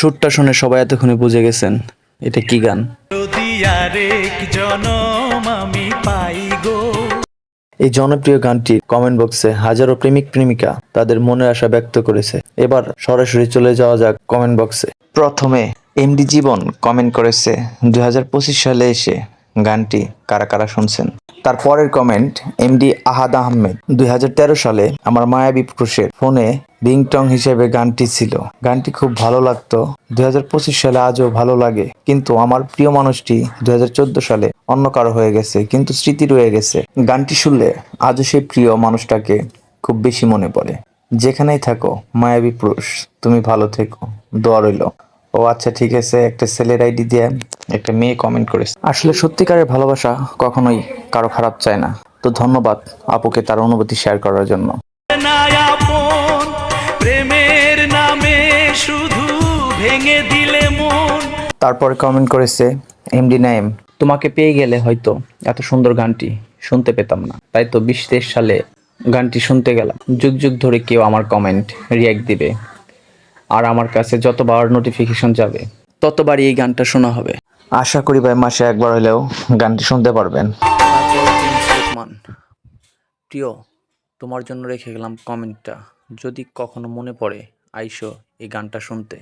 সুরটা শুনে সবাই এতক্ষণে বুঝে গেছেন এটা কি গান। যদি আরেক জনম আমি পাই গো। এই জনপ্রিয় গানটি কমেন্ট বক্সে হাজারো প্রেমিক প্রেমিকা তাদের মনের আশা ব্যক্ত করেছে। এবার সরাসরি চলে যাওয়া যাক কমেন্ট বক্সে। প্রথমে এমডি জীবন কমেন্ট করেছে 2025 সালে এসে গানটি কারা কারা শুনছেন। তারপরের কমেন্ট এমডি আহাদ আহমেদ 2013 সালে আমার মায়াবী পুরুষের ফোনে রিংটং হিসেবে গানটি ছিল। গানটি খুব ভালো লাগতো। 2025 সালে আজও ভালো লাগে, কিন্তু আমার প্রিয় মানুষটি 2014 সালে অন্য কারো হয়ে গেছে, কিন্তু স্মৃতি রয়ে গেছে। গানটি শুনলে আজও সেই প্রিয় মানুষটাকে খুব বেশি মনে পড়ে। যেখানেই থাকো মায়াবী পুরুষ, তুমি ভালো থেকো, দোয়া রইল। ও আচ্ছা, ঠিক আছে। একটা ছেলের আইডি দিয়ে একটা মেয়ে কমেন্ট করেছে। আসলে সত্যিকারের ভালোবাসা কখনোই কারো খারাপ চায় না। তো ধন্যবাদ আপুকে তার অনুভূতি শেয়ার করার জন্য। না আপন প্রেমের নামে শুধু ভেঙে দিলে মন। তারপর কমেন্ট করেছে এমডি নাইম, তোমাকে পেয়ে গেলে হয়তো এত সুন্দর গানটি শুনতে পেতাম না, তাই তো 2023 সালে গানটি শুনতে গেলাম। যুগ যুগ ধরে কেউ আমার কমেন্ট রিয়াক্ট দিবে, আর আমার কাছে যতবার নোটিফিকেশন যাবে ততবারই এই গানটা শোনা হবে। আশা করি ভাই মাসে একবার হলেও গানটি শুনতে পারবেন। প্রিয়, তোমার জন্য রেখে গেলাম কমেন্টটা, যদি কখনো মনে পড়ে আইসো এই গানটা শুনতে।